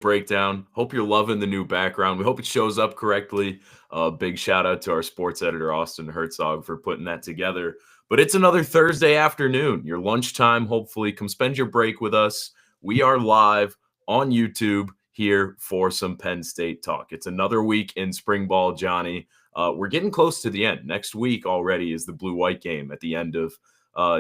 breakdown. Hope you're loving the new background. We hope it shows up correctly. Big shout out to our sports editor, Austin Herzog, for putting that together. But it's another Thursday afternoon, your lunchtime. Hopefully, come spend your break with us. We are live on YouTube here for some Penn State talk. It's another week in spring ball, Johnny. We're getting close to the end. Next week already is the blue-white game at the end of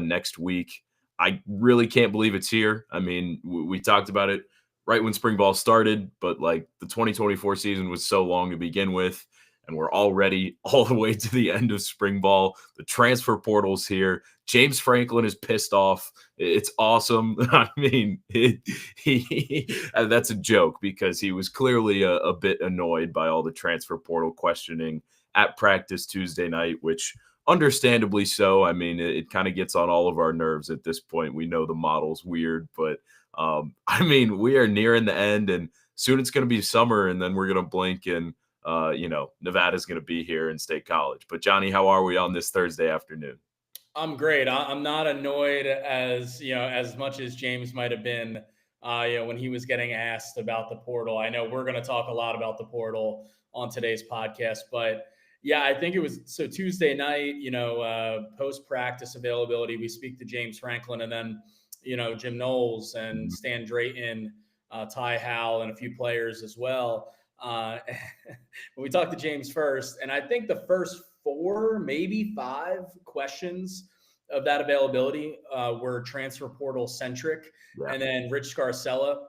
next week. I really can't believe it's here. I mean, we talked about it right when spring ball started, but like the 2024 season was so long to begin with, and we're already all the way to the end of spring ball. The transfer portal's here. James Franklin is pissed off. It's awesome. I mean, that's a joke because he was clearly a bit annoyed by all the transfer portal questioning at practice Tuesday night, which understandably so. I mean, it kind of gets on all of our nerves at this point. We know the model's weird, but I mean, we are nearing the end, and soon it's going to be summer, and then we're going to blink, and Nevada's going to be here in State College. But Johnny, how are we on this Thursday afternoon? I'm great. I'm not annoyed as much as James might have been, when he was getting asked about the portal. I know we're going to talk a lot about the portal on today's podcast, but yeah, I think it was so Tuesday night. Post practice availability, we speak to James Franklin, and then Jim Knowles and Stan Drayton, Ty Howell, and a few players as well. We talked to James first, and I think the first 4, maybe 5 questions of that availability were transfer portal centric. Yeah. And then Rich Scarcella,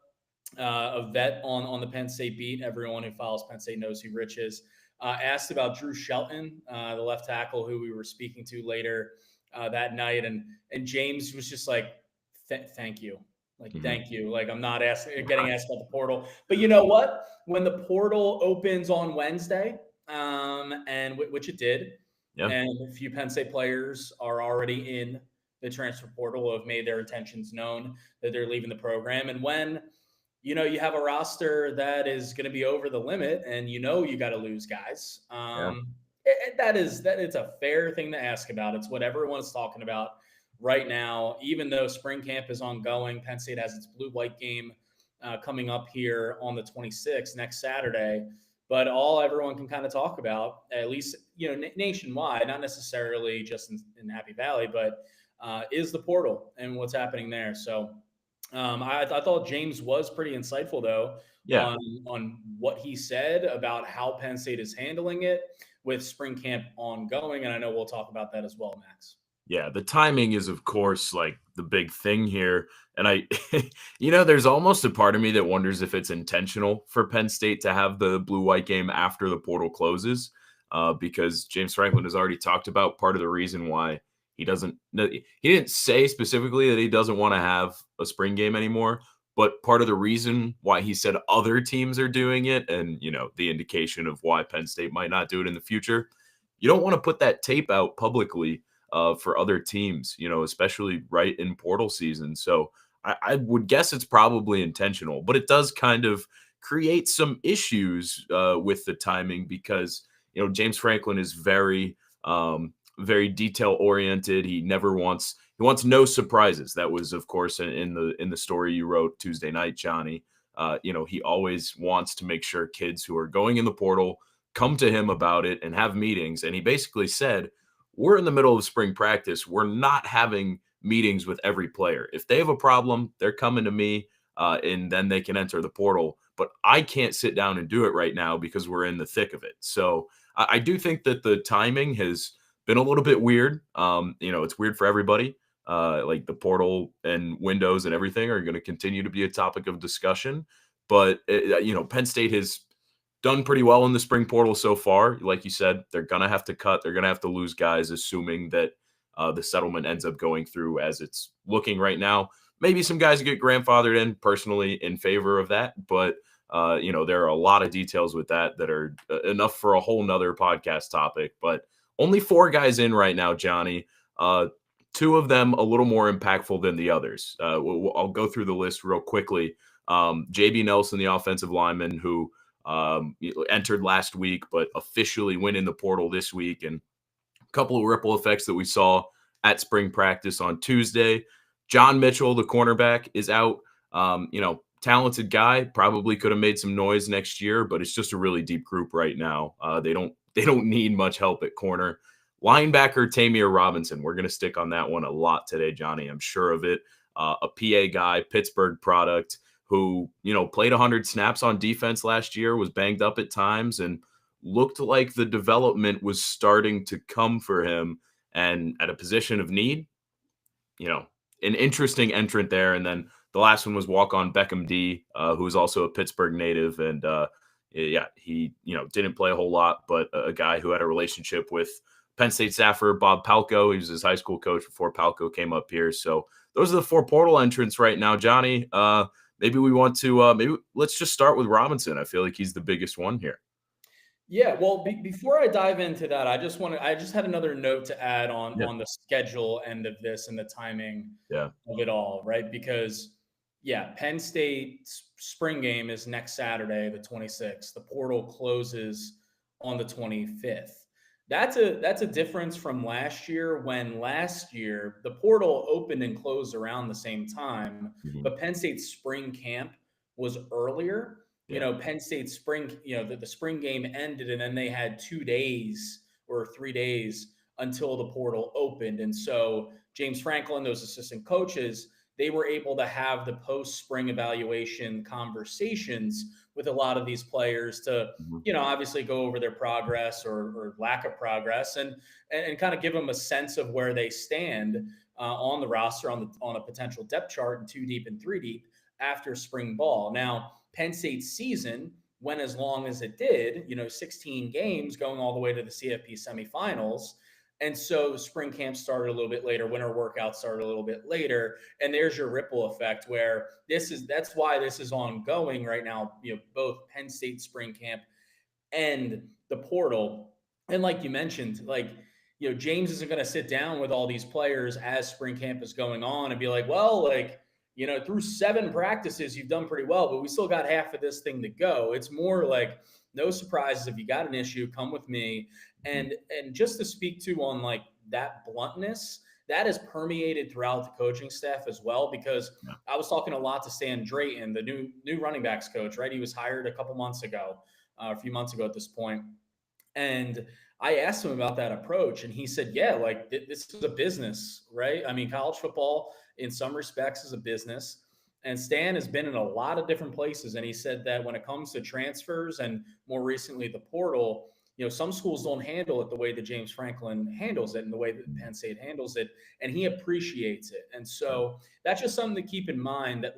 a vet on the Penn State beat, everyone who follows Penn State knows who Rich is, asked about Drew Shelton, the left tackle who we were speaking to later that night. And James was just like, thank you. Thank you. Like, I'm not getting asked about the portal. But you know what? When the portal opens on Wednesday, and which it did, and a few Penn State players are already in the transfer portal, have made their intentions known that they're leaving the program. And when you have a roster that is going to be over the limit, and you got to lose guys, it's a fair thing to ask about. It's what everyone's talking about right now. Even though spring camp is ongoing, Penn State has its blue-white game coming up here on the 26th, next Saturday. But all everyone can kind of talk about, at least nationwide, not necessarily just in Happy Valley, but is the portal and what's happening there. So I thought James was pretty insightful, though, on what he said about how Penn State is handling it with spring camp ongoing. And I know we'll talk about that as well, Max. Yeah, the timing is, of course, like the big thing here. And there's almost a part of me that wonders if it's intentional for Penn State to have the blue-white game after the portal closes, because James Franklin has already talked about part of the reason why he didn't say specifically that he doesn't want to have a spring game anymore, but part of the reason why he said other teams are doing it, and, the indication of why Penn State might not do it in the future, you don't want to put that tape out publicly for other teams, especially right in portal season. So I would guess it's probably intentional, but it does kind of create some issues with the timing because, James Franklin is very, very detail oriented. He wants no surprises. That was, of course, in the story you wrote Tuesday night, Johnny. He always wants to make sure kids who are going in the portal come to him about it and have meetings. And he basically said, we're in the middle of spring practice. We're not having meetings with every player. If they have a problem, they're coming to me, and then they can enter the portal. But I can't sit down and do it right now because we're in the thick of it. So I do think that the timing has been a little bit weird. It's weird for everybody. Like the portal and windows and everything are going to continue to be a topic of discussion. But, Penn State has done pretty well in the spring portal so far. Like you said, they're going to have to cut. They're going to have to lose guys, assuming that the settlement ends up going through as it's looking right now. Maybe some guys get grandfathered in, personally in favor of that. But, there are a lot of details with that are enough for a whole nother podcast topic. But only 4 guys in right now, Johnny. 2 of them a little more impactful than the others. I'll go through the list real quickly. J.B. Nelson, the offensive lineman, who entered last week, but officially went in the portal this week, and a couple of ripple effects that we saw at spring practice on Tuesday. John Mitchell, the cornerback, is out. talented guy, probably could have made some noise next year, but it's just a really deep group right now. They don't need much help at corner. Linebacker Tamir Robinson. We're going to stick on that one a lot today, Johnny. I'm sure of it. A PA guy, Pittsburgh product, who played 100 snaps on defense last year, was banged up at times, and looked like the development was starting to come for him. And at a position of need, an interesting entrant there. And then the last one was walk-on Beckham D, who is also a Pittsburgh native. And yeah, he, didn't play a whole lot, but a guy who had a relationship with Penn State staffer Bob Palko. He was his high school coach before Palko came up here. So those are the 4 portal entrants right now, Johnny. Maybe we want to, maybe let's just start with Robinson. I feel like he's the biggest one here. Yeah, well, before I dive into that, I just had another note to add Yeah. on the schedule end of this and the timing Yeah. of it all, right? Because yeah, Penn State's spring game is next Saturday, the 26th. The portal closes on the 25th. That's a difference from last year, when last year the portal opened and closed around the same time, Mhm. but Penn State's spring camp was earlier. Yeah. Penn State spring, the spring game ended, and then they had 2 days or 3 days until the portal opened. And so James Franklin, those assistant coaches, they were able to have the post spring evaluation conversations with a lot of these players to, Mhm. obviously go over their progress or lack of progress, and kind of give them a sense of where they stand on the roster, on a potential depth chart, and 2 deep and 3 deep after spring ball. Now, Penn State's season went as long as it did, 16 games going all the way to the CFP semifinals. And so spring camp started a little bit later, winter workouts started a little bit later. And there's your ripple effect, where that's why this is ongoing right now, both Penn State spring camp and the portal. And like you mentioned, James isn't going to sit down with all these players as spring camp is going on and be like, well, through 7 practices, you've done pretty well, but we still got half of this thing to go. It's more like, no surprises. If you got an issue, come with me. Mhm. And just to speak to on that bluntness, that is permeated throughout the coaching staff as well, because Yeah. I was talking a lot to Stan Drayton, the new running backs coach, right? He was hired a few months ago at this point. And I asked him about that approach, and he said, yeah, this is a business, right? I mean, college football in some respects is a business. And Stan has been in a lot of different places. And he said that when it comes to transfers and more recently the portal, some schools don't handle it the way that James Franklin handles it and the way that Mhm. Penn State handles it. And he appreciates it. And Yeah. so that's just something to keep in mind, that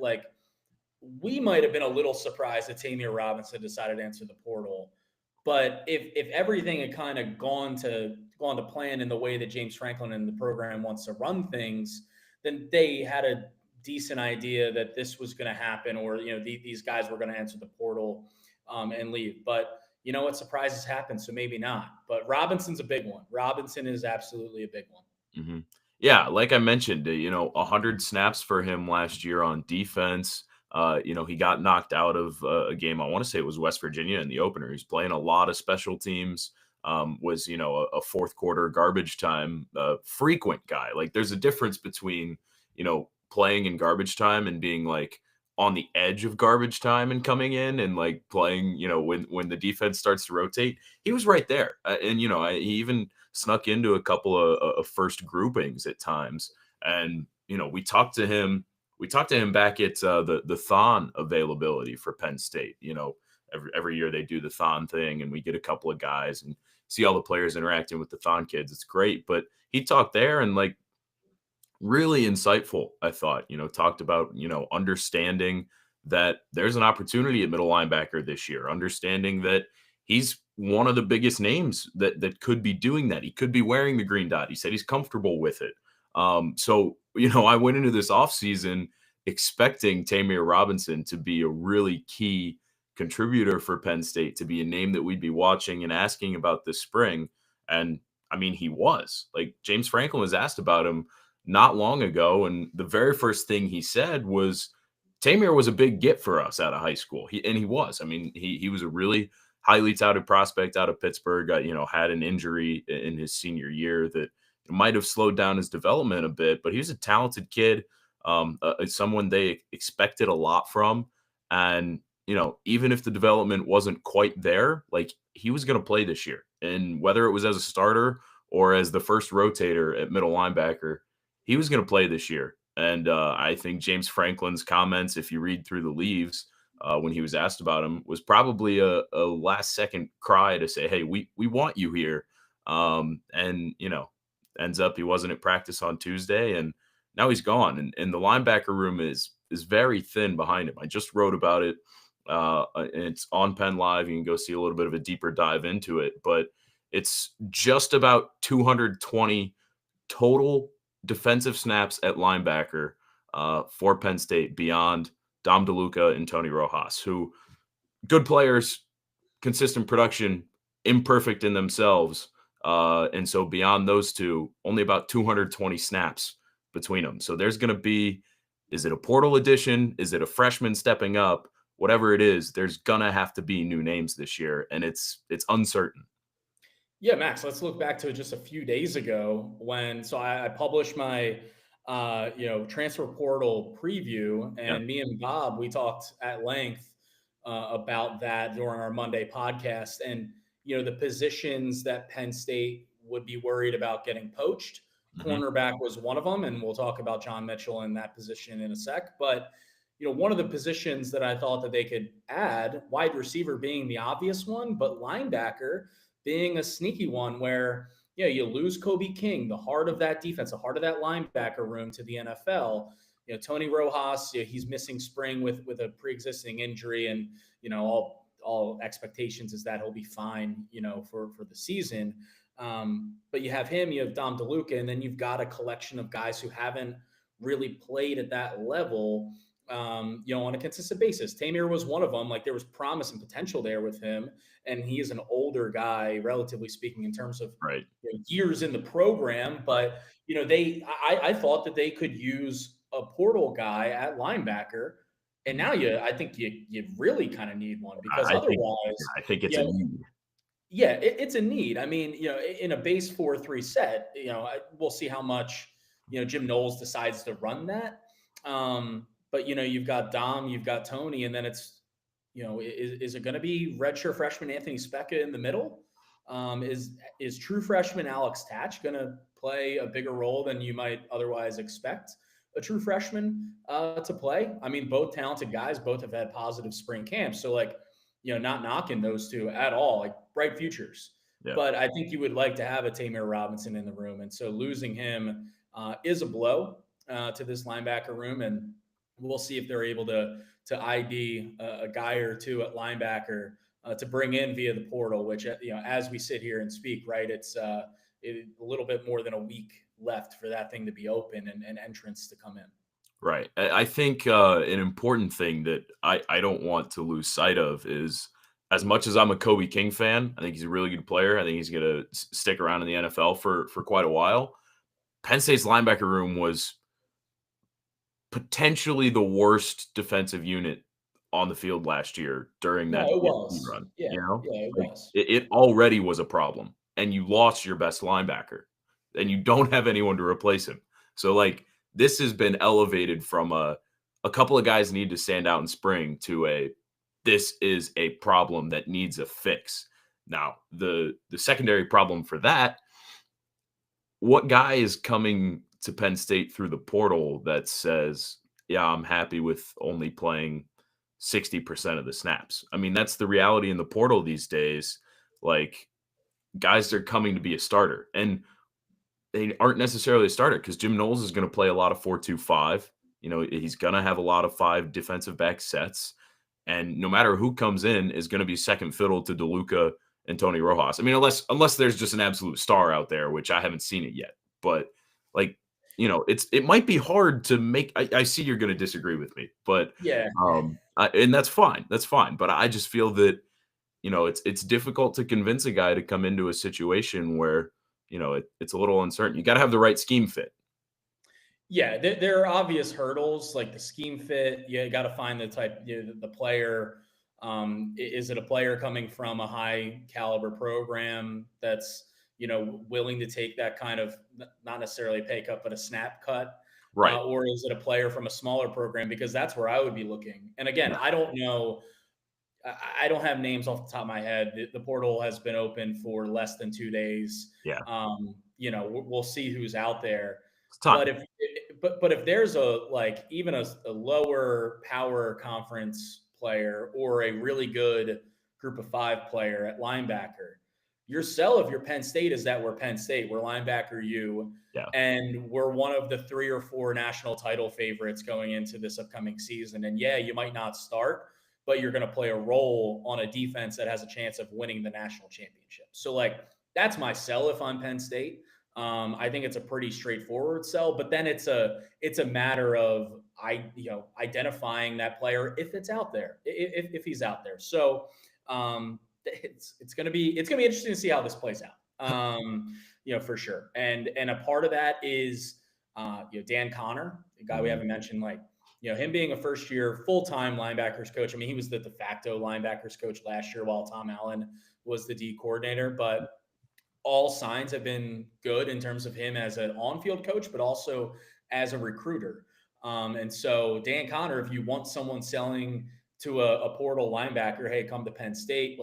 we might have been a little surprised that Tamir Robinson decided to enter the portal. But if everything had kind of gone to plan in the way that James Franklin and the program wants to run things, then they had a decent idea that this was going to happen, or these guys were going to enter the portal and leave. But what, surprises happen, so maybe not. But Robinson's a big one. Robinson is absolutely a big one. Mhm. Yeah, like I mentioned, 100 snaps for him last year on defense. He got knocked out of a game. I want to say it was West Virginia in the opener. He's playing a lot of special teams. Was a fourth quarter garbage time frequent guy. Like, there's a difference between playing in garbage time and being like on the edge of garbage time and coming in and like playing. When the defense starts to rotate, he was right there, and he even snuck into a couple of first groupings at times. And we talked to him. We talked to him back at the Thon availability for Penn State. Every year they do the Thon thing, and we get a couple of guys and see all the players interacting with the Thon kids. It's great. But he talked there and like really insightful, I thought. Talked about understanding that there's an opportunity at middle linebacker this year, understanding that he's one of the biggest names that could be doing that. He could be wearing the green dot. He said he's comfortable with it. So I went into this offseason expecting Tamir Robinson to be a really key contributor for Penn State, to be a name that we'd be watching and asking about this spring. And I mean, he was. Like, James Franklin was asked about him not long ago, and the very first thing he said was, Tamir was a big get for us out of high school. He was. I mean, he was a really highly touted prospect out of Pittsburgh. Had an injury in his senior year that might have slowed down his development a bit, but he was a talented kid, someone they expected a lot from. And, even if the development wasn't quite there, like he was going to play this year. And whether it was as a starter or as the first rotator at middle linebacker, he was going to play this year. And I think James Franklin's comments, if you read through the leaves, when he was asked about him, was probably a last second cry to say, "Hey, we want you here." And ends up he wasn't at practice on Tuesday, and now he's gone. And the linebacker room is very thin behind him. I just wrote about it. And it's on Penn Live. You can go see a little bit of a deeper dive into it, but it's just about 220 total defensive snaps at linebacker for Penn State beyond Dom DeLuca and Tony Rojas, who good players, consistent production, imperfect in themselves. And so beyond those two, only about 220 snaps between them. So there's going to be, is it a portal addition? Is it a freshman stepping up? Whatever it is, there's going to have to be new names this year. And it's uncertain. Yeah, Max, let's look back to just a few days ago when I published my transfer portal preview, Yeah. and me and Bob, we talked at length about that during our Monday podcast. And the positions that Penn State would be worried about getting poached. Hmm. Cornerback was one of them, and we'll talk about John Mitchell in that position in a sec. But one of the positions that I thought that they could add, wide receiver being the obvious one, but linebacker being a sneaky one where you lose Kobe King, the heart of that defense, the heart of that linebacker room, to the NFL. Tony Rojas, he's missing spring with a pre-existing injury, and all expectations is that he'll be fine, for the season. But you have him, you have Dom DeLuca, and then you've got a collection of guys who haven't really played at that level, on a consistent basis. Tamir was one of them. Like, there was promise and potential there with him, and he is an older guy, relatively speaking, in terms of Right. years in the program. But I thought that they could use a portal guy at linebacker, and now I think you really kind of need one, because I think, otherwise, I think it's you a know, need. yeah, it's a need. I mean, in a base 4-3 set, we'll see how much, Jim Knowles decides to run that. But, you've got Dom, you've got Tony, and then it's, is it going to be redshirt freshman Anthony Specca in the middle? Is true freshman Alex Tatch going to play a bigger role than you might otherwise expect a true freshman to play? I mean, both talented guys, both have had positive spring camps. So, like, not knocking those two at all, like bright futures. Yeah. But I think you would like to have a Tamir Robinson in the room. And so losing him is a blow to this linebacker room. And we'll see if they're able to ID a guy or two at linebacker to bring in via the portal, which, as we sit here and speak, right, it's a little bit more than a week left for that thing to be open and entrance to come in. Right. I think an important thing that I don't want to lose sight of is, as much as I'm a Kobe King fan, I think he's a really good player. I think he's going to stick around in the NFL for quite a while. Penn State's linebacker room was potentially the worst defensive unit on the field last year during No, that it DST was. run. Yeah, yeah, it Like was. it already was a problem, and you lost your best linebacker, and you don't have anyone to replace him. So like this has been elevated from a couple of guys need to stand out in spring to this is a problem that needs a fix. Now the secondary problem for that, what guy is coming to Penn State through the portal that says, yeah, I'm happy with only playing 60% of the snaps? I mean, that's the reality in the portal these days. Like, guys are coming to be a starter, and they aren't necessarily a starter because Jim Knowles is going to play a lot of 4-2-5. He's going to have a lot of 5 defensive back sets. And no matter who comes in is going to be second fiddle to DeLuca and Tony Rojas. I mean, unless there's just an absolute star out there, which I haven't seen it yet. But like, it might be hard to make. I see you're going to disagree with me, but Yeah. and that's fine. That's fine. But I just feel that it's difficult to convince a guy to come into a situation where it's a little uncertain. You got to have the right scheme fit. Yeah, there are obvious hurdles like the scheme fit. You got to find the type, the player. Is it a player coming from a high caliber program that's willing to take that kind of, not necessarily a pay cut, but a snap cut Right. or is it a player from a smaller program? Because that's where I would be looking. And again, Yeah. I don't know. I don't have names off the top of my head. The portal has been open for less than 2 days. Yeah. We'll see who's out there. It's time. But if there's even a lower power conference player or a really good group of five player at linebacker, your sell if you're Penn State is that we're Penn State, we're linebacker you, Yeah. and we're one of the 3 or 4 national title favorites going into this upcoming season. And yeah, you might not start, but you're going to play a role on a defense that has a chance of winning the national championship. So that's my sell if I'm Penn State. I think it's a pretty straightforward sell, but then it's a matter of identifying that player if it's out there, if he's out there. So it's gonna be interesting to see how this plays out. For sure. And a part of that is Dan Connor, the guy we haven't mentioned, him being a first year full-time linebackers coach. I mean, he was the de facto linebackers coach last year while Tom Allen was the D coordinator, but all signs have been good in terms of him as an on-field coach, but also as a recruiter. And so Dan Connor, if you want someone selling to a portal linebacker, hey, come to Penn State,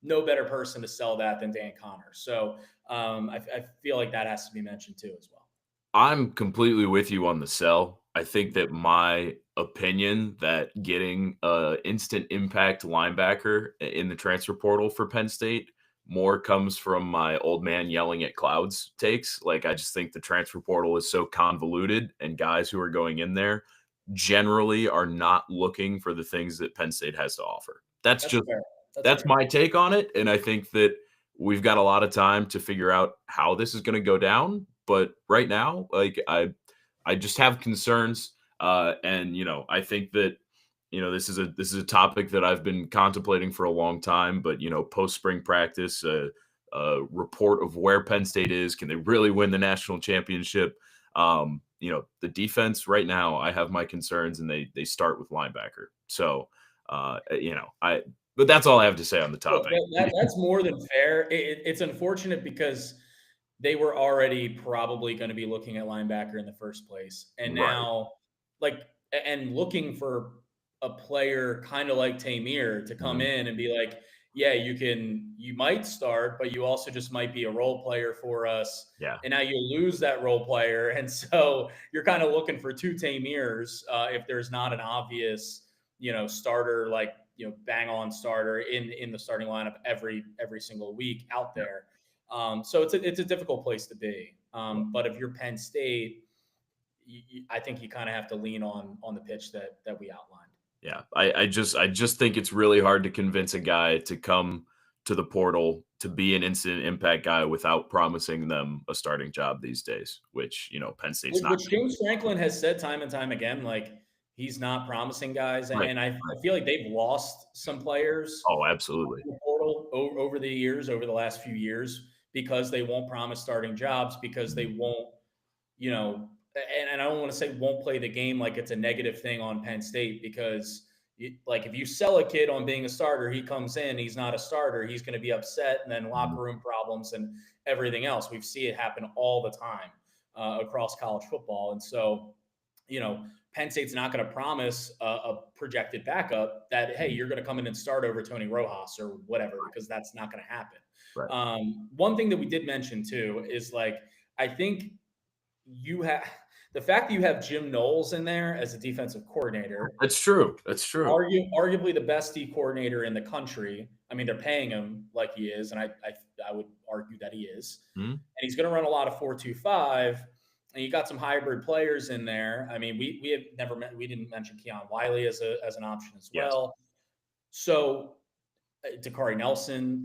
no better person to sell that than Dan Connor. So I feel like that has to be mentioned too as well. I'm completely with you on the sell. I think that my opinion that getting a instant impact linebacker in the transfer portal for Penn State more comes from my old man yelling at clouds takes. I just think the transfer portal is so convoluted, and guys who are going in there generally are not looking for the things that Penn State has to offer. That's fair. that's fair. my take on it, and I think that we've got a lot of time to figure out how this is going to go down. But right now, I just have concerns, and I think that this is a topic that I've been contemplating for a long time. But post spring practice, a report of where Penn State is, can they really win the national championship? The defense right now, I have my concerns, and they start with linebacker. So, but that's all I have to say on the topic. That's more than fair. It's unfortunate because they were already probably going to be looking at linebacker in the first place. And now, and looking for a player kind of like Tamir to come in and be like, yeah, you might start, but you also just might be a role player for us. Yeah. And now you lose that role player. And so you're kind of looking for 2 Tamirs if there's not an obvious, starter, bang on starter in the starting lineup every single week out there. So it's a difficult place to be. But if you're Penn State, I think you kind of have to lean on the pitch that we outlined. Yeah, I just think it's really hard to convince a guy to come to the portal to be an instant impact guy without promising them a starting job these days, which Penn State's not. Which James Franklin has said time and time again, he's not promising guys, Right. And I feel like they've lost some players. Oh, absolutely. In the portal over the last few years, because they won't promise starting jobs, because they won't, and I don't want to say won't play the game like it's a negative thing on Penn State, because if you sell a kid on being a starter, he comes in, he's not a starter, he's going to be upset, and then locker room problems and everything else. We see it happen all the time across college football. And so, Penn State's not going to promise a projected backup that, hey, you're going to come in and start over Tony Rojas or whatever, because that's not going to happen. Right. One thing that we did mention too is I think the fact that you have Jim Knowles in there as a defensive coordinator. That's true. Arguably the best D coordinator in the country. I mean, they're paying him like he is, and I would argue that he is. And he's going to run a lot of 4-2-5. And you got some hybrid players in there. I mean, we didn't mention Keon Wiley as an option as well. So Dakari Nelson,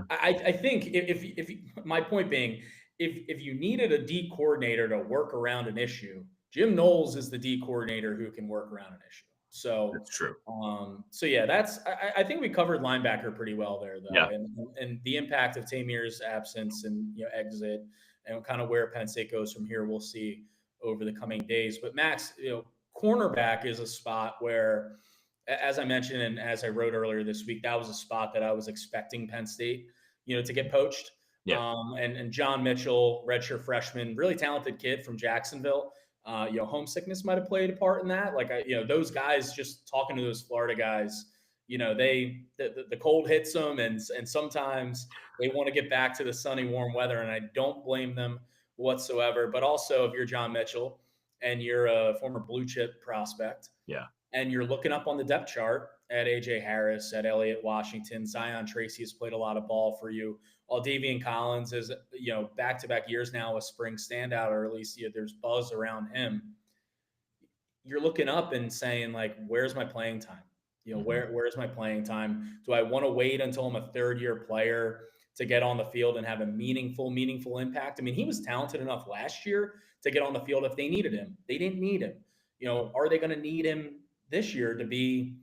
I think if my point being, if you needed a D coordinator to work around an issue, Jim Knowles is the D coordinator who can work around an issue. So that's true. So yeah, I think we covered linebacker pretty well there, though. Yeah. And the impact of Tamir's absence and exit, and kind of where Penn State goes from here, we'll see over the coming days. But Max, cornerback is a spot where, as I mentioned, and as I wrote earlier this week, that was a spot that I was expecting Penn State, to get poached. Yeah. And John Mitchell, redshirt freshman, really talented kid from Jacksonville, Homesickness might have played a part in that. Like, those guys, just talking to those Florida guys, the cold hits them, and sometimes they want to get back to the sunny, warm weather, and I don't blame them whatsoever. But also, if you're John Mitchell and you're a former blue chip prospect, Yeah. and you're looking up on the depth chart at AJ Harris, at Elliott Washington, Zion Tracy has played a lot of ball for you. Davian Collins is, back-to-back years now a spring standout, or at least there's buzz around him. You're looking up and saying, like, where's my playing time? Where's my playing time? Do I want to wait until I'm a third-year player to get on the field and have a meaningful impact? I mean, he was talented enough last year to get on the field if they needed him. They didn't need him. Are they going to need him this year to be,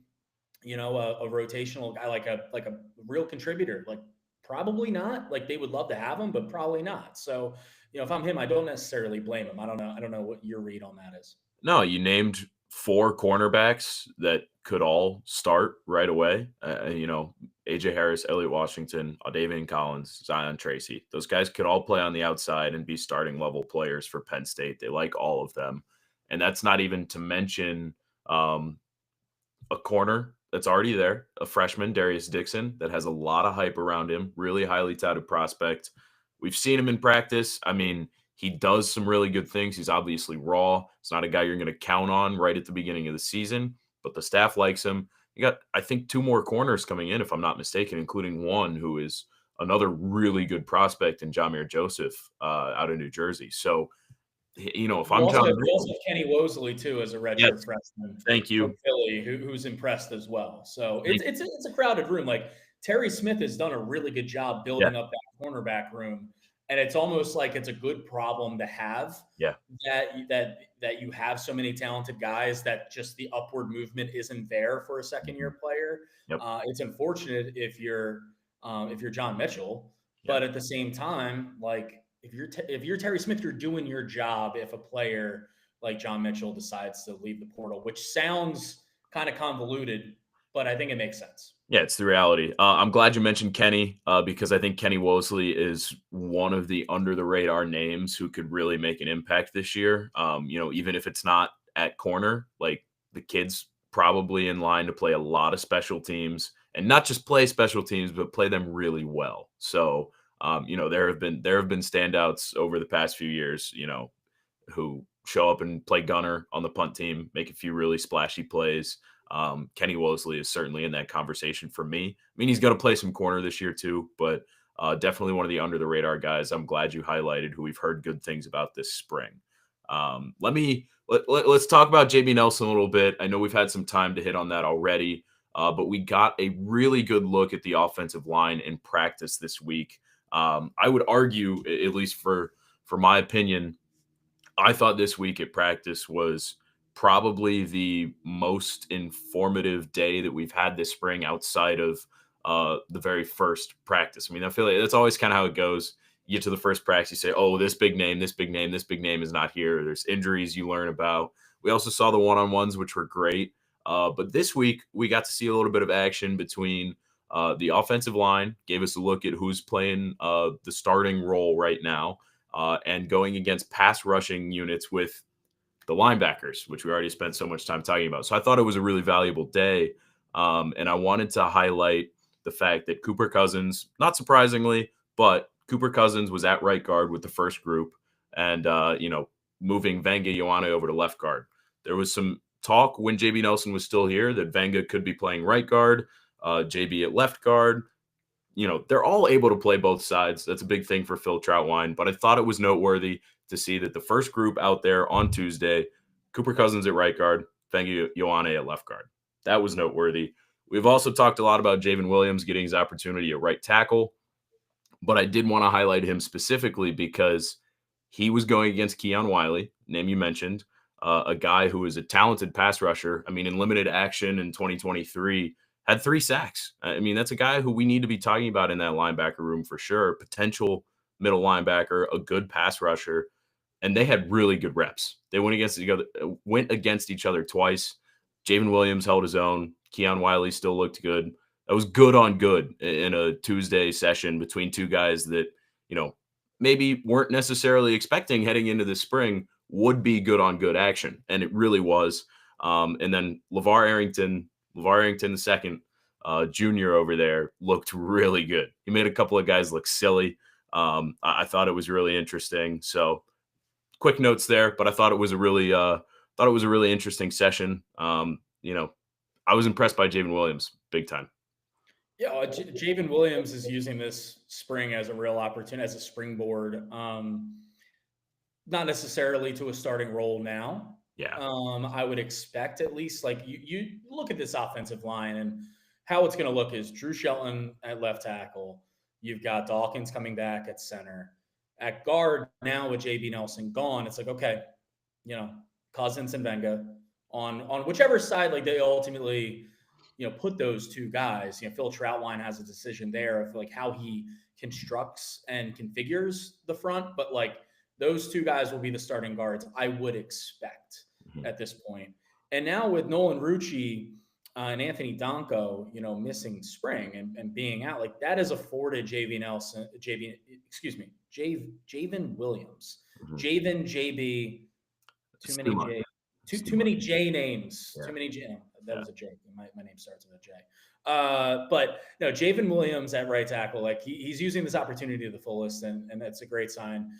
a rotational guy, like a real contributor? Like, probably not. Like, they would love to have him, but probably not. So, if I'm him, I don't necessarily blame him. I don't know what your read on that is. No, you named 4 cornerbacks that could all start right away. AJ Harris, Elliott Washington, Davian Collins, Zion Tracy. Those guys could all play on the outside and be starting level players for Penn State. They like all of them. And that's not even to mention a corner that's already there, a freshman, Darius Dixon, that has a lot of hype around him, really highly touted prospect. We've seen him in practice. I mean, he does some really good things. He's obviously raw. It's not a guy you're going to count on right at the beginning of the season, but the staff likes him. You got, I think, 2 more corners coming in, if I'm not mistaken, including one who is another really good prospect in Jahmir Joseph out of New Jersey. So, if I'm John, we also have Kenny Wosley too as a redshirt freshman. Thank you. From Philly, who's impressed as well. So it's a crowded room. Like, Terry Smith has done a really good job building up that cornerback room. And it's almost like it's a good problem to have. Yeah. That you have so many talented guys that just the upward movement isn't there for a second-year player. Yep. It's unfortunate if you're John Mitchell, but at the same time, like, if you're Terry Smith, you're doing your job. If a player like John Mitchell decides to leave the portal, which sounds kind of convoluted, but I think it makes sense. Yeah, it's the reality. I'm glad you mentioned Kenny because I think Kenny Wosley is one of the under the radar names who could really make an impact this year. Even if it's not at corner, like, the kid's probably in line to play a lot of special teams, and not just play special teams, but play them really well. So, there have been standouts over the past few years, who show up and play gunner on the punt team, make a few really splashy plays. Kenny Wosley is certainly in that conversation for me. I mean, he's going to play some corner this year too, but definitely one of the under the radar guys. I'm glad you highlighted who we've heard good things about this spring. Let's talk about JB Nelson a little bit. I know we've had some time to hit on that already, but we got a really good look at the offensive line in practice this week. I would argue, at least for my opinion, I thought this week at practice was probably the most informative day that we've had this spring outside of the very first practice. I mean, I feel like that's always kind of how it goes. You get to the first practice, you say, oh, this big name is not here. There's injuries you learn about. We also saw the one-on-ones, which were great. But this week, we got to see a little bit of action between the offensive line, gave us a look at who's playing the starting role right now, and going against pass rushing units with the linebackers, which we already spent so much time talking about. So I thought it was a really valuable day. And I wanted to highlight the fact that Cooper Cousins, not surprisingly, but Cooper Cousins was at right guard with the first group and, moving Vanga Ioane over to left guard. There was some talk when JB Nelson was still here that Vanga could be playing right guard, JB at left guard. They're all able to play both sides. That's a big thing for Phil Troutwine, but I thought it was noteworthy to see that the first group out there on Tuesday, Cooper Cousins at right guard, Vanga Ioane at left guard. That was noteworthy. We've also talked a lot about Javen Williams getting his opportunity at right tackle, but I did want to highlight him specifically because he was going against Keon Wiley, name you mentioned, a guy who is a talented pass rusher. I mean, in limited action in 2023, had 3 sacks. I mean, that's a guy who we need to be talking about in that linebacker room for sure. Potential middle linebacker, a good pass rusher, and they had really good reps. They went against each other twice. Javen Williams held his own. Keon Wiley still looked good. That was good on good in a Tuesday session between 2 guys that, maybe weren't necessarily expecting heading into the spring would be good on good action, and it really was. And then LeVar Arrington the second, junior over there looked really good. He made a couple of guys look silly. I thought it was really interesting. So quick notes there, but I thought it was a really interesting session. I was impressed by Javen Williams big time. Yeah, Javen Williams is using this spring as a real opportunity, as a springboard. Not necessarily to a starting role now. Yeah. I would expect at least like you look at this offensive line and how it's going to look is Drew Shelton at left tackle. You've got Dawkins coming back at center. At guard now with JB Nelson gone, it's like, okay, Cousins and Venga on whichever side, like they ultimately, put those two guys. Phil Troutwine has a decision there of like how he constructs and configures the front, but like those two guys will be the starting guards, I would expect at this point. And now with Nolan Rucci and Anthony Donko, missing spring and being out, like that has afforded Javen Williams. Javen, JB, too many J names. Yeah. Too many J. That was a J. My name starts with a J. But no, Javen Williams at right tackle, like he's using this opportunity to the fullest, and that's a great sign.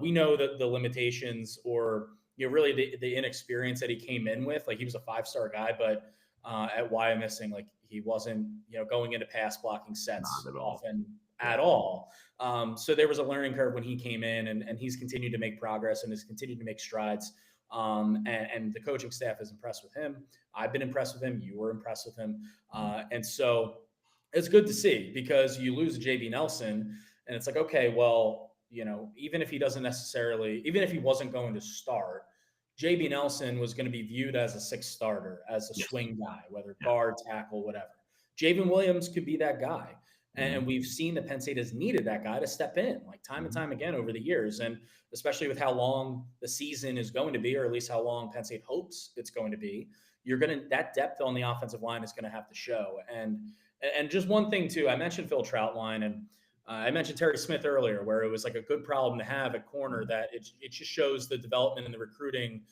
We know that the limitations or really the inexperience that he came in with, like he was a 5-star guy, but at Wyomissing, like he wasn't going into pass blocking sets often at all. So there was a learning curve when he came in, and he's continued to make progress and has continued to make strides. And the coaching staff is impressed with him. I've been impressed with him. You were impressed with him. And so it's good to see, because you lose JB Nelson and it's like, okay, well, even if he wasn't going to start, JB Nelson was going to be viewed as a 6th starter, as a swing guy, whether guard, tackle, whatever. Javen Williams could be that guy. And we've seen that Penn State has needed that guy to step in, like time and time again over the years. And especially with how long the season is going to be, or at least how long Penn State hopes it's going to be, that depth on the offensive line is going to have to show. And just one thing too, I mentioned Phil Troutwine, and I mentioned Terry Smith earlier, where it was like a good problem to have at corner, that it just shows the development and the recruiting,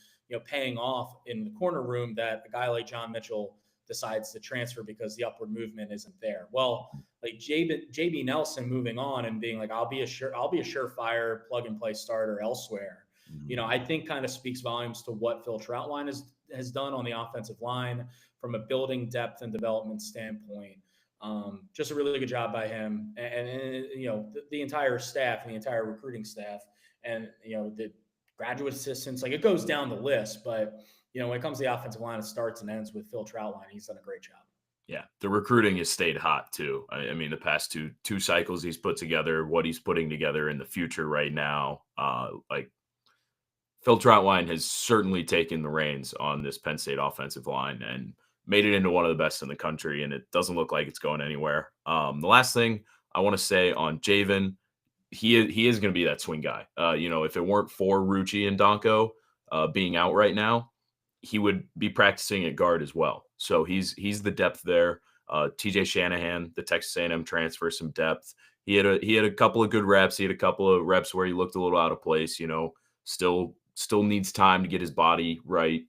paying off in the corner room, that a guy like John Mitchell decides to transfer because the upward movement isn't there. Well, like JB Nelson moving on and being like, I'll be a surefire plug and play starter elsewhere. I think kind of speaks volumes to what Phil Troutwine has done on the offensive line from a building depth and development standpoint. Just a really good job by him, and the entire staff and the entire recruiting staff, and the graduate assistants. Like it goes down the list, but when it comes to the offensive line, it starts and ends with Phil Troutwine. He's done a great job. Yeah, the recruiting has stayed hot too. I mean, the past two cycles he's put together, what he's putting together in the future right now, like Phil Troutwine has certainly taken the reins on this Penn State offensive line and made it into one of the best in the country, and it doesn't look like it's going anywhere. The last thing I want to say on Javen, he is going to be that swing guy. If it weren't for Rucci and Donko being out right now, he would be practicing at guard as well. So he's the depth there. TJ Shanahan, the Texas A&M transfer, some depth. He had a couple of good reps. He had a couple of reps where he looked a little out of place. Still needs time to get his body right.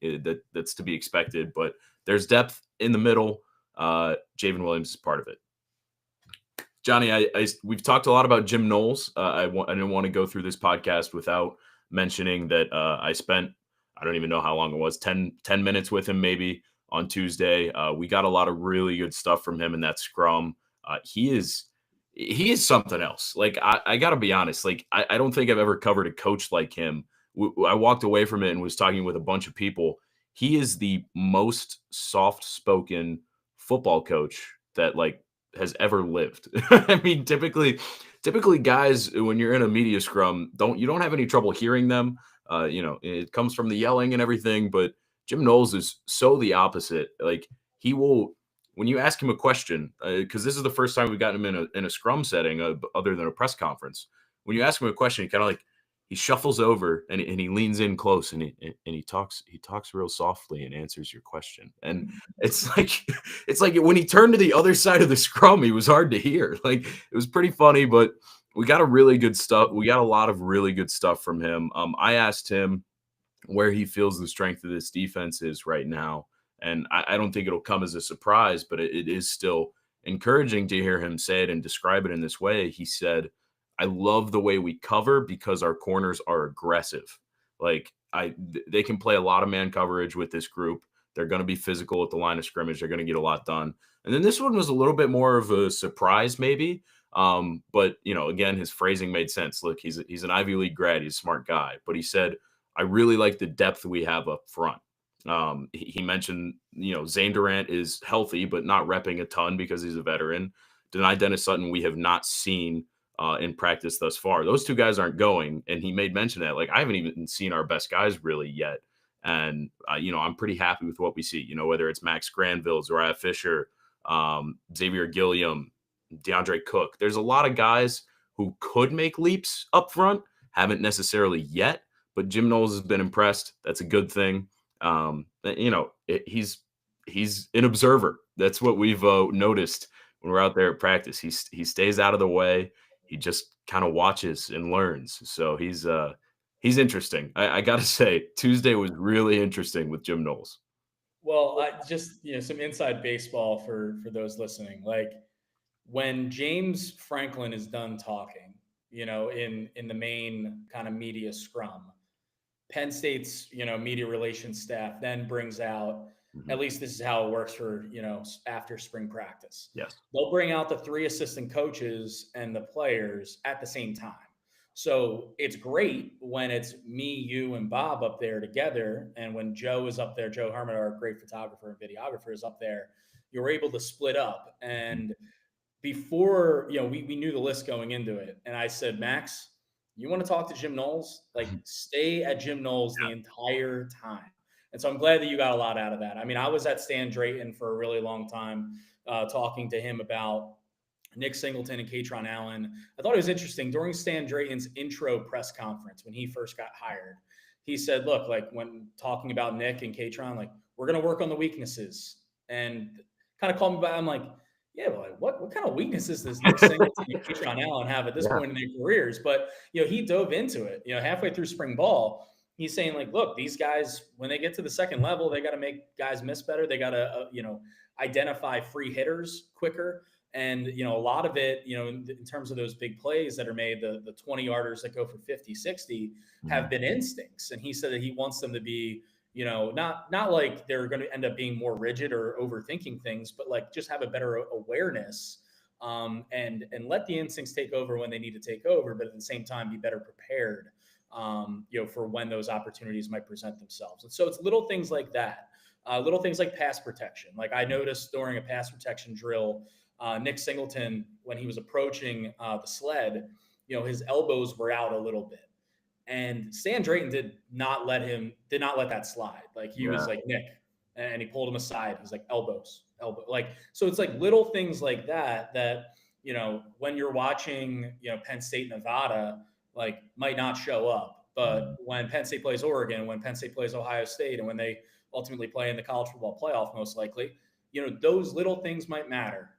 That's to be expected. But there's depth in the middle. Javen Williams is part of it. Johnny, we've talked a lot about Jim Knowles. I didn't want to go through this podcast without mentioning that I spent, I don't even know how long it was, 10 minutes with him maybe on Tuesday. We got a lot of really good stuff from him in that scrum. He is something else. Like, I got to be honest. Like, I don't think I've ever covered a coach like him. I walked away from it and was talking with a bunch of people. He is the most soft-spoken football coach that has ever lived. I mean, typically guys, when you're in a media scrum, you don't have any trouble hearing them. It comes from the yelling and everything, but Jim Knowles is so the opposite. Like, he will, when you ask him a question, because this is the first time we've gotten him in a scrum setting other than a press conference. When you ask him a question, he shuffles over and he leans in close and he talks real softly and answers your question. And it's like when he turned to the other side of the scrum, he was hard to hear. Like, it was pretty funny, but we got a lot of really good stuff from him. I asked him where he feels the strength of this defense is right now. And I don't think it'll come as a surprise, but it is still encouraging to hear him say it and describe it in this way. He said, I love the way we cover because our corners are aggressive. Like they can play a lot of man coverage with this group. They're going to be physical at the line of scrimmage. They're going to get a lot done. And then this one was a little bit more of a surprise, maybe. But again, his phrasing made sense. Look, he's an Ivy League grad. He's a smart guy. But he said, I really like the depth we have up front. He mentioned, Zane Durant is healthy, but not repping a ton because he's a veteran. Denai Dennis Sutton, we have not seen in practice thus far. Those two guys aren't going. And he made mention that, like, I haven't even seen our best guys really yet. And, I'm pretty happy with what we see, whether it's Max Granville, Zariah Fisher, Xavier Gilliam, DeAndre Cook. There's a lot of guys who could make leaps up front, haven't necessarily yet, but Jim Knowles has been impressed. That's a good thing. He's an observer. That's what we've noticed when we're out there at practice. He stays out of the way. He just kind of watches and learns. So he's interesting. I got to say, Tuesday was really interesting with Jim Knowles. Well, just some inside baseball for those listening. Like when James Franklin is done talking, in the main kind of media scrum, Penn State's media relations staff then brings out, at least this is how it works for after spring practice. Yes, they'll bring out the 3 assistant coaches and the players at the same time. So it's great when it's me, you, and Bob up there together, and when Joe is up there, Joe Herman, our great photographer and videographer, is up there. You're able to split up. And before we knew the list going into it, and I said, Max, you want to talk to Jim Knowles? Like, stay at Jim Knowles the entire time. And so I'm glad that you got a lot out of that. I mean, I was at Stan Drayton for a really long time, talking to him about Nick Singleton and Katron Allen. I thought it was interesting during Stan Drayton's intro press conference when he first got hired. He said, look, like when talking about Nick and Katron, like, we're going to work on the weaknesses, and kind of called me back. I'm like, yeah, but like, what kind of weaknesses does Nick Singleton and Katron Allen have at this point in their careers? But, he dove into it, halfway through spring ball. He's saying, like, look, these guys, when they get to the second level, they got to make guys miss better. They got to, identify free hitters quicker. And, a lot of it, in terms of those big plays that are made, the 20-yarders that go for 50, 60 have been instincts. And he said that he wants them to be, not like they're going to end up being more rigid or overthinking things, but like just have a better awareness, and let the instincts take over when they need to take over, but at the same time, be better prepared, for when those opportunities might present themselves. And so it's little things like that, little things like pass protection. Like I noticed during a pass protection drill, Nick Singleton, when he was approaching the sled, his elbows were out a little bit. And Stan Drayton did not let that slide. Like he was like, Nick, and he pulled him aside. He was like, elbow. Like, so it's like little things like that, when you're watching, Penn State, Nevada, like might not show up. But when Penn State plays Oregon, when Penn State plays Ohio State, and when they ultimately play in the college football playoff, most likely, those little things might matter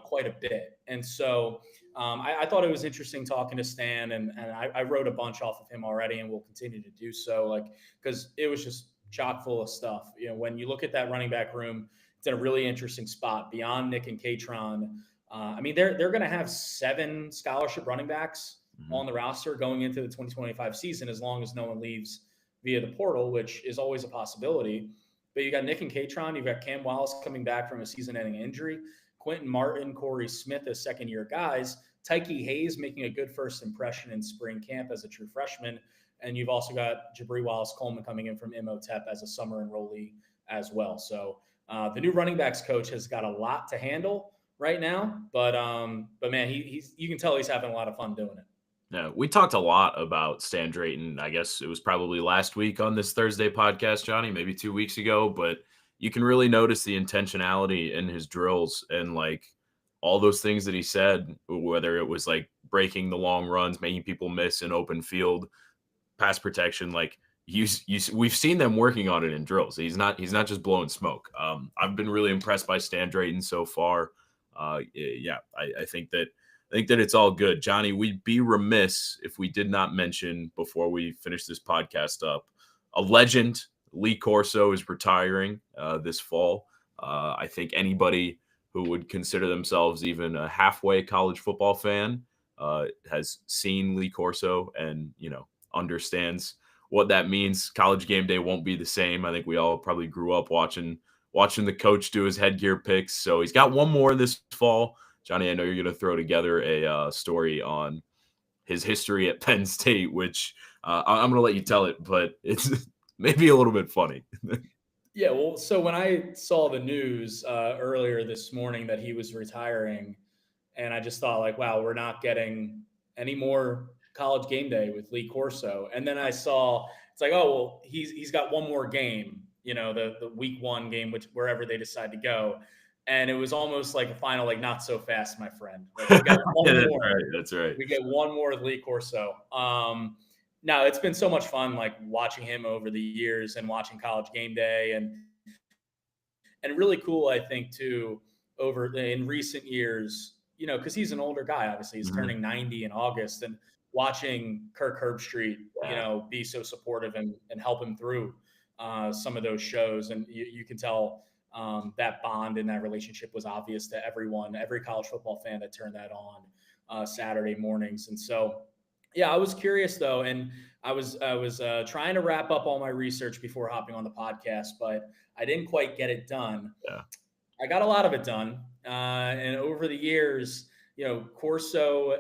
quite a bit. And so I thought it was interesting talking to Stan, and I wrote a bunch off of him already, and will continue to do so, like, because it was just chock full of stuff. When you look at that running back room, it's in a really interesting spot beyond Nick and Katron. I mean, they're going to have 7 scholarship running backs on the roster going into the 2025 season, as long as no one leaves via the portal, which is always a possibility. But you got Nick and Katron, you've got Cam Wallace coming back from a season-ending injury, Quentin Martin, Corey Smith as second-year guys, Tyke Hayes making a good first impression in spring camp as a true freshman, and you've also got Jabri Wallace-Coleman coming in from Imhotep as a summer enrollee as well. So the new running backs coach has got a lot to handle right now, but man, you can tell he's having a lot of fun doing it. Yeah, we talked a lot about Stan Drayton. I guess it was probably last week on this Thursday podcast, Johnny, maybe 2 weeks ago, but you can really notice the intentionality in his drills and like all those things that he said, whether it was like breaking the long runs, making people miss in open field, pass protection, like we've seen them working on it in drills. He's not just blowing smoke. I've been really impressed by Stan Drayton so far. I think that it's all good. Johnny, we'd be remiss if we did not mention before we finish this podcast up a legend. Lee Corso is retiring this fall. I think anybody who would consider themselves even a halfway college football fan has seen Lee Corso and, understands what that means. College game day won't be the same. I think we all probably grew up watching the coach do his headgear picks. So he's got one more this fall. Johnny, I know you're going to throw together a story on his history at Penn State, which I'm going to let you tell it, but it's maybe a little bit funny. Yeah, well, so when I saw the news earlier this morning that he was retiring, and I just thought like, wow, we're not getting any more college game day with Lee Corso. And then I saw it's like, oh well, he's got one more game, the week 1 game, which wherever they decide to go. And it was almost like a final, like not so fast, my friend. Like we got one Yeah, more. That's right. We get one more with Lee Corso. Now it's been so much fun, like watching him over the years and watching college game day and really cool, I think, too, over in recent years, because he's an older guy, obviously he's turning 90 in August, and watching Kirk Herbstreit, be so supportive and help him through some of those shows. And you can tell that bond and that relationship was obvious to everyone, every college football fan that turned that on Saturday mornings. And so, yeah, I was curious though, and I was trying to wrap up all my research before hopping on the podcast, but I didn't quite get it done. Yeah. I got a lot of it done, and over the years, Corso,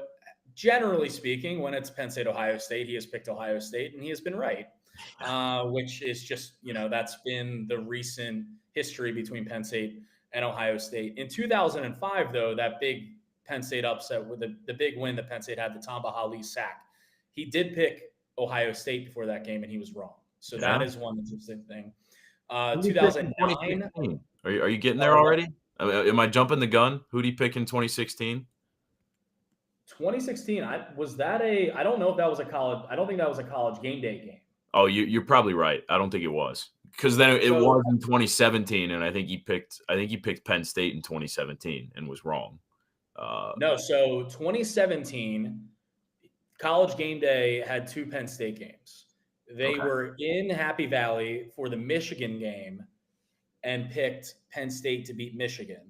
generally speaking, when it's Penn State, Ohio State, he has picked Ohio State, and he has been right, which is just that's been the recent history between Penn State and Ohio State. In 2005, though, that big Penn State upset with the big win that Penn State had, the Tamba Hali sack, he did pick Ohio State before that game, and he was wrong. So that is one interesting thing. 2009. Are you getting there already? Am I jumping the gun? Who did he pick in 2016? 2016. I don't know if that was a college. I don't think that was a college game day game. Oh, you're probably right. I don't think it was, because then it was in 2017, and I think he picked Penn State in 2017 and was wrong. No, so 2017, college game day had 2 Penn State games. They were in Happy Valley for the Michigan game and picked Penn State to beat Michigan.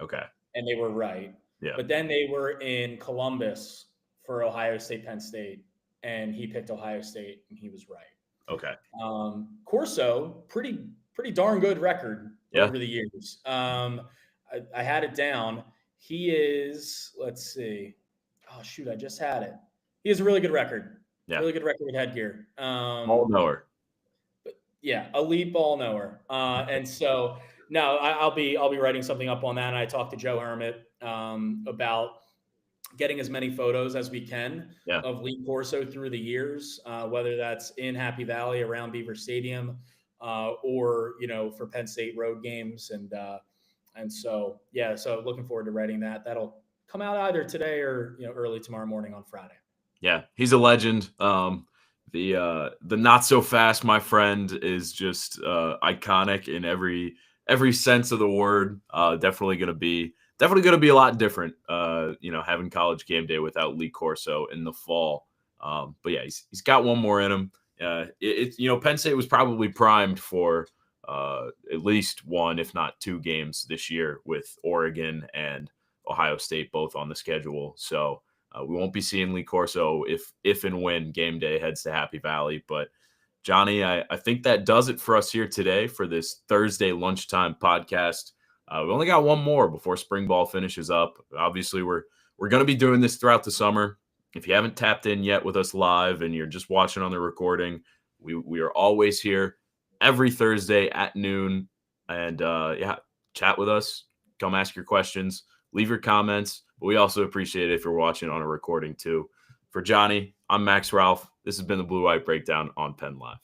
Okay. And they were right. Yeah. But then they were in Columbus for Ohio State, Penn State, and he picked Ohio State, and he was right. Okay. Corso, pretty darn good record over the years. I had it down. He is, let's see. Oh, shoot, I just had it. He has a really good record. Yeah. Really good record with headgear. Ball knower. Yeah, elite ball knower. And so now I'll be writing something up on that. And I talked to Joe Hermit about getting as many photos as we can of Lee Corso through the years, whether that's in Happy Valley around Beaver Stadium or, for Penn State road games. And so, so looking forward to writing that. That'll come out either today or, early tomorrow morning on Friday. Yeah, he's a legend. The not so fast, my friend, is just iconic in every sense of the word. Definitely going to be a lot different. Having college game day without Lee Corso in the fall. But yeah, he's got one more in him. Penn State was probably primed for at least one, if not 2 games this year with Oregon and Ohio State both on the schedule. So we won't be seeing Lee Corso if and when game day heads to Happy Valley. But Johnny, I think that does it for us here today for this Thursday lunchtime podcast. We only got one more before spring ball finishes up. Obviously, we're going to be doing this throughout the summer. If you haven't tapped in yet with us live and you're just watching on the recording, we are always here every Thursday at noon. And chat with us. Come ask your questions. Leave your comments. But we also appreciate it if you're watching on a recording too. For Johnny, I'm Max Ralph. This has been the Blue White Breakdown on Penn Live.